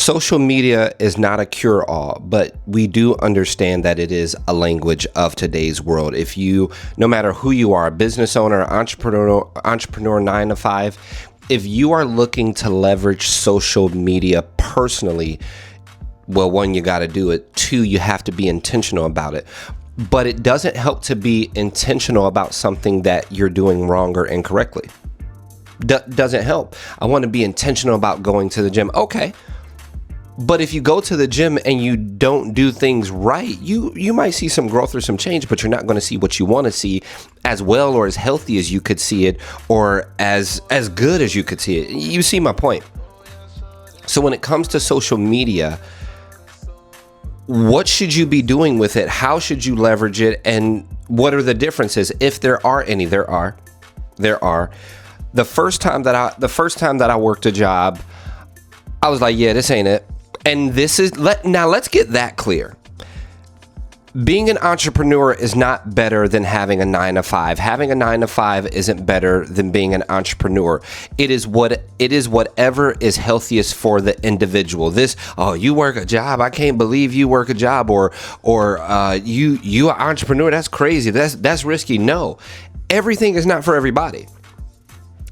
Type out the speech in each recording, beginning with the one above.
social media is not a cure-all, but we do understand that it is a language of today's world. If you, no matter who you are, business owner, entrepreneur 9 to 5, if you are looking to leverage social media personally, well, one, you got to do it. Two, you have to be intentional about it. But it doesn't help to be intentional about something that you're doing wrong or incorrectly. Doesn't help. I want to be intentional about going to the gym. Okay. But if you go to the gym and you don't do things right, you might see some growth or some change, but you're not going to see what you want to see as well or as healthy as you could see it or as good as you could see it. You see my point. So when it comes to social media, what should you be doing with it? How should you leverage it? And what are the differences? If there are any, there are. The first time that I worked a job, I was like, yeah, this ain't it. And let's get that clear. Being an entrepreneur is not better than having a 9 to 5. Having a 9 to 5 isn't better than being an entrepreneur. It is whatever is healthiest for the individual. You work a job. I can't believe you work a job, or you an entrepreneur. That's crazy. That's risky. No, everything is not for everybody.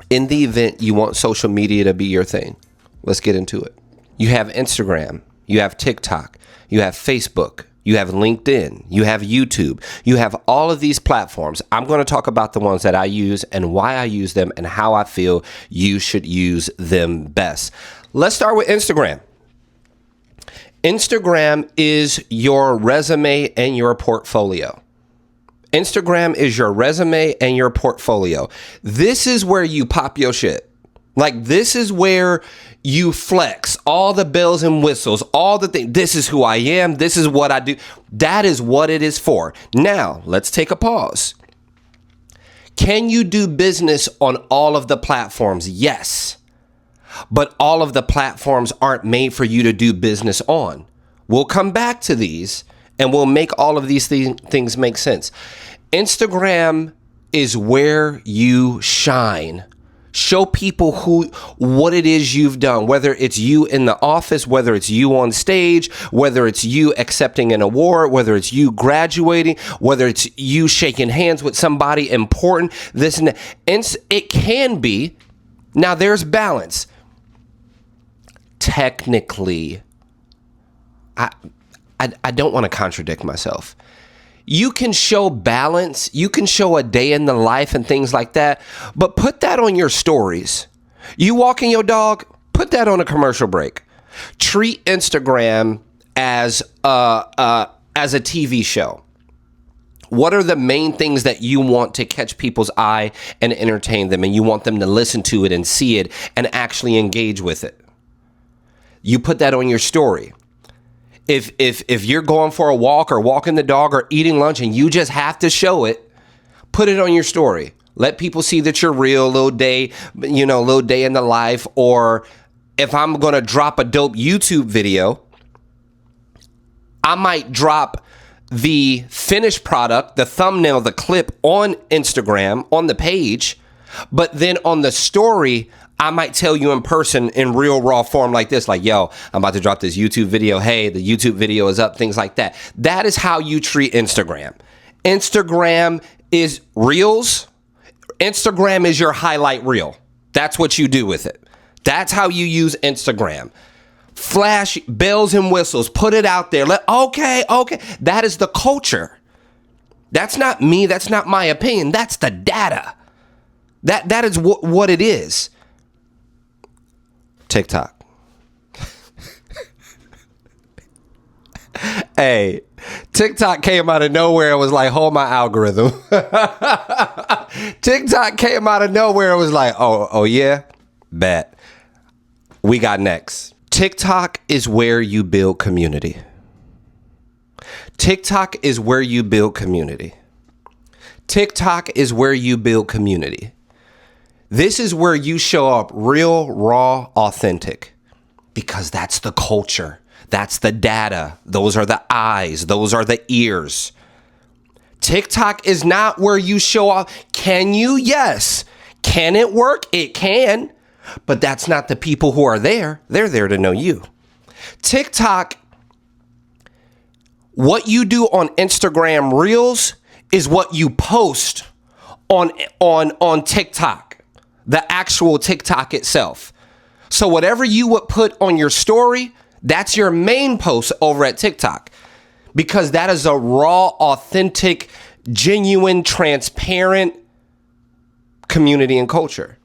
In the event you want social media to be your thing, let's get into it. You have Instagram, you have TikTok, you have Facebook, you have LinkedIn, you have YouTube, you have all of these platforms. I'm going to talk about the ones that I use and why I use them and how I feel you should use them best. Let's start with Instagram. Instagram is your resume and your portfolio. Instagram is your resume and your portfolio. This is where you pop your shit. Like, this is where you flex all the bells and whistles, all the things. This is who I am. This is what I do. That is what it is for. Now, let's take a pause. Can you do business on all of the platforms? Yes. But all of the platforms aren't made for you to do business on. We'll come back to these and we'll make all of these things make sense. Instagram is where you shine. Show people what it is you've done, whether it's you in the office, whether it's you on stage, whether it's you accepting an award, whether it's you graduating, whether it's you shaking hands with somebody important, this and that. It can be. Now, there's balance. Technically, I don't want to contradict myself. You can show balance, you can show a day in the life and things like that, but put that on your stories. You walking your dog, put that on a commercial break. Treat Instagram as a TV show. What are the main things that you want to catch people's eye and entertain them, and you want them to listen to it and see it and actually engage with it? You put that on your story. If you're going for a walk or walking the dog or eating lunch and you just have to show it, put it on your story. Let people see that you're real, little day in the life. Or if I'm going to drop a dope YouTube video, I might drop the finished product, the thumbnail, the clip on Instagram, on the page. But then on the story, I might tell you in person in real raw form like this, like, yo, I'm about to drop this YouTube video. Hey, the YouTube video is up, things like that. That is how you treat Instagram. Instagram is reels. Instagram is your highlight reel. That's what you do with it. That's how you use Instagram. Flash bells and whistles, put it out there. Okay. That is the culture. That's not me. That's not my opinion. That's the data. That is what it is. TikTok. Hey, TikTok came out of nowhere and was like, hold my algorithm. TikTok came out of nowhere and was like, oh yeah, bet. We got next. TikTok is where you build community. TikTok is where you build community. TikTok is where you build community. This is where you show up real, raw, authentic, because that's the culture. That's the data. Those are the eyes. Those are the ears. TikTok is not where you show off. Can you? Yes. Can it work? It can. But that's not the people who are there. They're there to know you. TikTok, what you do on Instagram Reels is what you post on TikTok, the actual TikTok itself. So whatever you would put on your story, that's your main post over at TikTok, because that is a raw, authentic, genuine, transparent community and culture.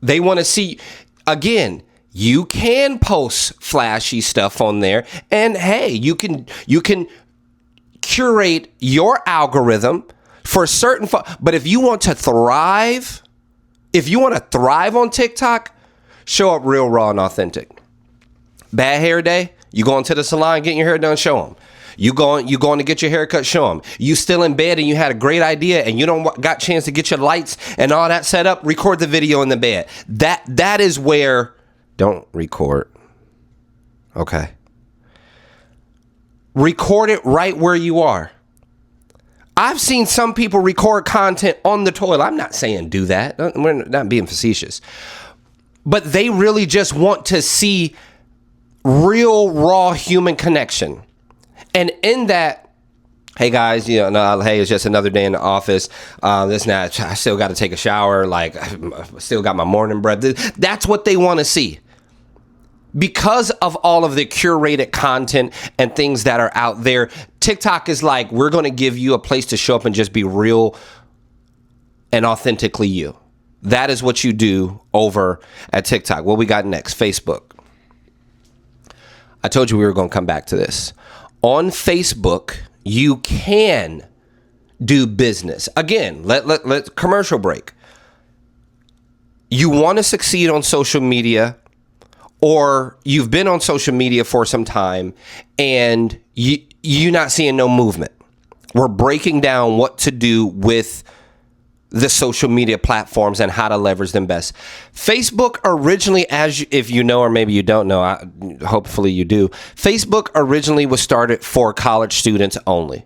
They want to see, again, you can post flashy stuff on there, and hey, you can curate your algorithm for certain, but if you want to thrive on TikTok, show up real, raw, and authentic. Bad hair day, you going to the salon, getting your hair done, show them. You going to get your hair cut, show them. You still in bed and you had a great idea and you don't got a chance to get your lights and all that set up, record the video in the bed. That is where, don't record. Okay. Record it right where you are. I've seen some people record content on the toilet. I'm not saying do that. We're not being facetious. But they really just want to see real, raw human connection. And in that, hey guys, hey, it's just another day in the office. I still got to take a shower. Like, I still got my morning breath. That's what they want to see. Because of all of the curated content and things that are out there, TikTok is like, we're going to give you a place to show up and just be real and authentically you. That is what you do over at TikTok. What we got next? Facebook. I told you we were going to come back to this. On Facebook, you can do business. Again, let commercial break. You want to succeed on social media, or you've been on social media for some time and you're not seeing no movement. We're breaking down what to do with the social media platforms and how to leverage them best. Facebook originally, if you know, or maybe you don't know, hopefully you do, Facebook originally was started for college students only.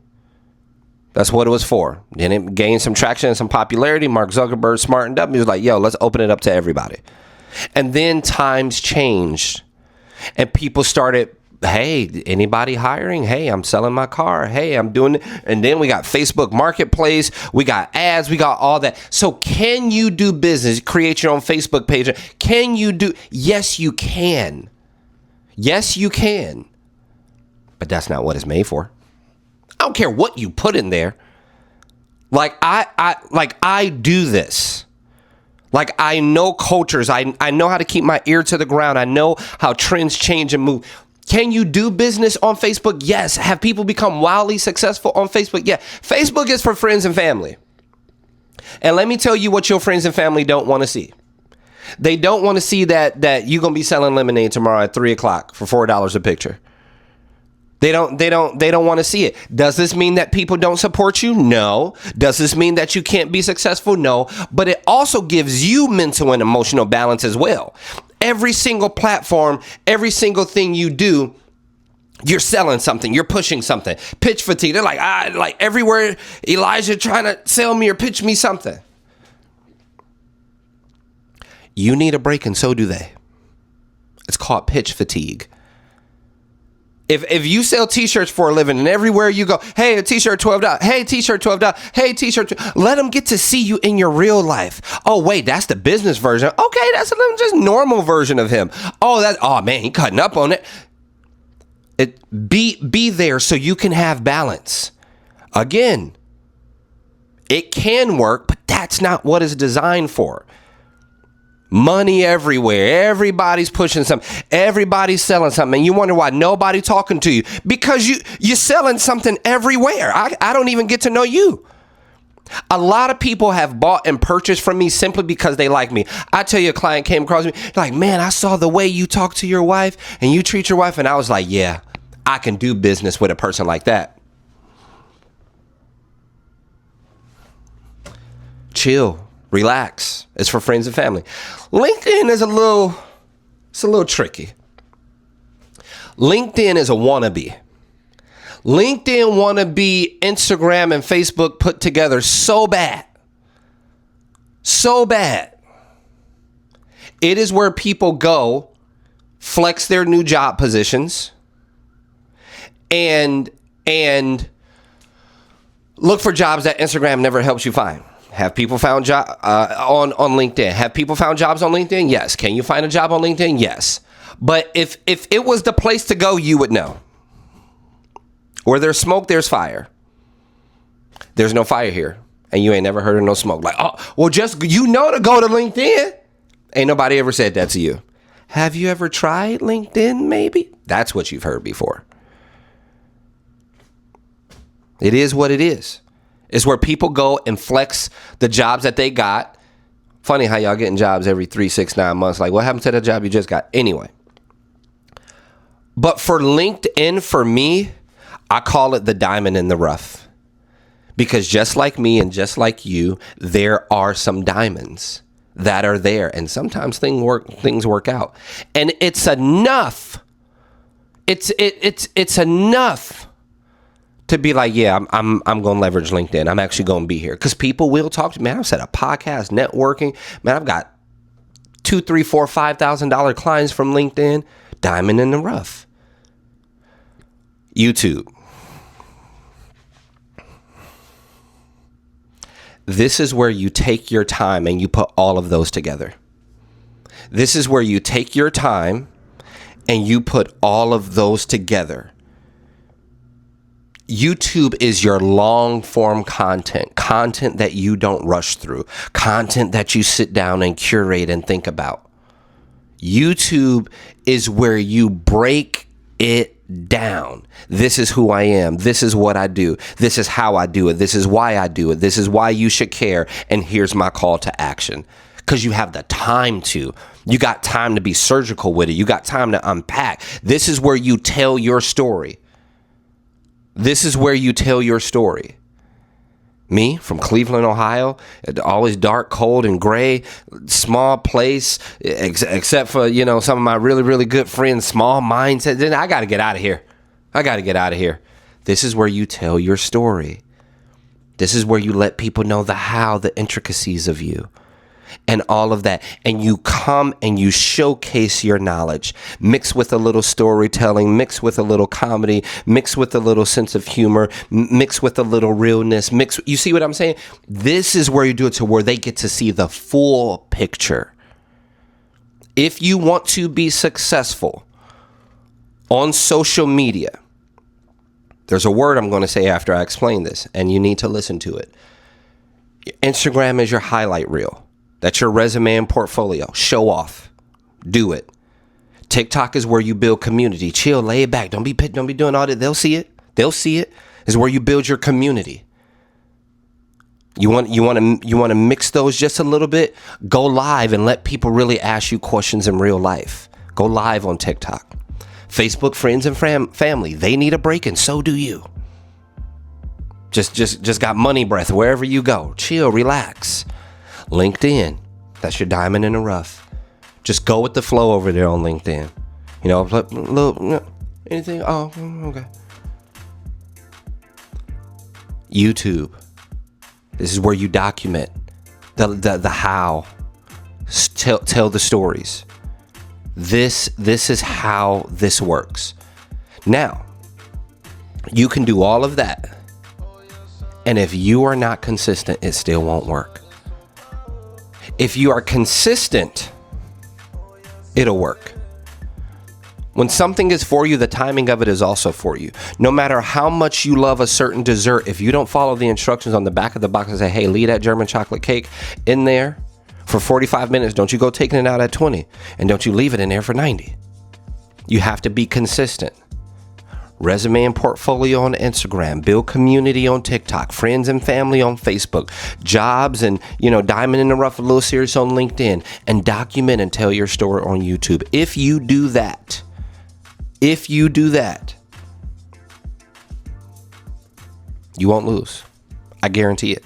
That's what it was for. Then it gained some traction and some popularity. Mark Zuckerberg smartened up. He was like, yo, let's open it up to everybody. And then times changed and people started, hey, anybody hiring? Hey, I'm selling my car. Hey, I'm doing it. And then we got Facebook Marketplace. We got ads. We got all that. So can you do business? Create your own Facebook page. Can you do? Yes, you can. Yes, you can. But that's not what it's made for. I don't care what you put in there. Like I do this. Like, I know cultures. I know how to keep my ear to the ground. I know how trends change and move. Can you do business on Facebook? Yes. Have people become wildly successful on Facebook? Yeah. Facebook is for friends and family. And let me tell you what your friends and family don't want to see. They don't want to see that you're going to be selling lemonade tomorrow at 3:00 for $4 a picture. They don't want to see it. Does this mean that people don't support you? No. Does this mean that you can't be successful? No. But it also gives you mental and emotional balance as well. Every single platform, every single thing you do, you're selling something. You're pushing something. Pitch fatigue. They're like everywhere, Elijah trying to sell me or pitch me something. You need a break, and so do they. It's called pitch fatigue. If you sell t-shirts for a living and everywhere you go, hey, a t-shirt $12, hey, t-shirt $12, hey, t-shirt, let them get to see you in your real life. Oh, wait, that's the business version. Okay, that's a little just normal version of him. Oh man, he cutting up on it. Be there so you can have balance. Again, it can work, but that's not what it's designed for. Money everywhere. Everybody's pushing something. Everybody's selling something. And you wonder why nobody talking to you. Because you're selling something everywhere. I don't even get to know you. A lot of people have bought and purchased from me simply because they like me. I tell you, a client came across me like, man, I saw the way you talk to your wife and you treat your wife. And I was like, yeah, I can do business with a person like that. Chill. Relax. It's for friends and family. LinkedIn is a little tricky. LinkedIn is a wannabe. LinkedIn want to be Instagram and Facebook put together so bad. So bad. It is where people go flex their new job positions, and look for jobs that Instagram never helps you find. Have people found job on LinkedIn? Have people found jobs on LinkedIn? Yes. Can you find a job on LinkedIn? Yes. But if it was the place to go, you would know. Where there's smoke, there's fire. There's no fire here, and you ain't never heard of no smoke. Like, oh, well, just to go to LinkedIn. Ain't nobody ever said that to you. Have you ever tried LinkedIn? Maybe that's what you've heard before. It is what it is. It's where people go and flex the jobs that they got. Funny how y'all getting jobs every 3, 6, 9 months. Like, what happened to that job you just got? Anyway. But for LinkedIn, for me, I call it the diamond in the rough. Because just like me and just like you, there are some diamonds that are there. And sometimes things work out. And it's enough. It's enough to be like, yeah, I'm going to leverage LinkedIn. I'm actually going to be here. Because people will talk to me. Man, I've set a podcast, networking. Man, I've got $2,000, $3,000, $4,000, $5,000 clients from LinkedIn. Diamond in the rough. YouTube. This is where you take your time and you put all of those together. This is where you take your time and you put all of those together. YouTube is your long form content that you don't rush through, content that you sit down and curate and think about. YouTube is where you break it down. This is who I am. This is what I do. This is how I do it. This is why I do it. This is why you should care. And here's my call to action. Because you have the time to. You got time to be surgical with it. You got time to unpack. This is where you tell your story. This is where you tell your story. Me from Cleveland, Ohio, always dark, cold, and gray, small place, except for, some of my really, really good friends, small mindset. Then I got to get out of here. This is where you tell your story. This is where you let people know the how, the intricacies of you. And all of that. And you come and you showcase your knowledge. Mix with a little storytelling. Mix with a little comedy. Mix with a little sense of humor. Mix with a little realness. You see what I'm saying? This is where you do it to where they get to see the full picture. If you want to be successful on social media, there's a word I'm going to say after I explain this, and you need to listen to it. Instagram is your highlight reel. That's your resume and portfolio. Show off. Do it. TikTok is where you build community. Chill, lay it back. Don't be doing all that. They'll see it. Is where you build your community. You want to mix those just a little bit? Go live and let people really ask you questions in real life. Go live on TikTok. Facebook friends and family, they need a break and so do you. Just got money breath wherever you go. Chill, relax. LinkedIn, that's your diamond in the rough. Just go with the flow over there on LinkedIn. Anything? Oh, okay. YouTube. This is where you document the how. Tell the stories. This is how this works. Now, you can do all of that. And if you are not consistent, it still won't work. If you are consistent, it'll work. When something is for you, the timing of it is also for you. No matter how much you love a certain dessert, if you don't follow the instructions on the back of the box and say, hey, leave that German chocolate cake in there for 45 minutes, don't you go taking it out at 20, and don't you leave it in there for 90. You have to be consistent. Resume and portfolio on Instagram, build community on TikTok, friends and family on Facebook, jobs and, diamond in the rough, a little serious on LinkedIn, and document and tell your story on YouTube. If you do that, you won't lose. I guarantee it.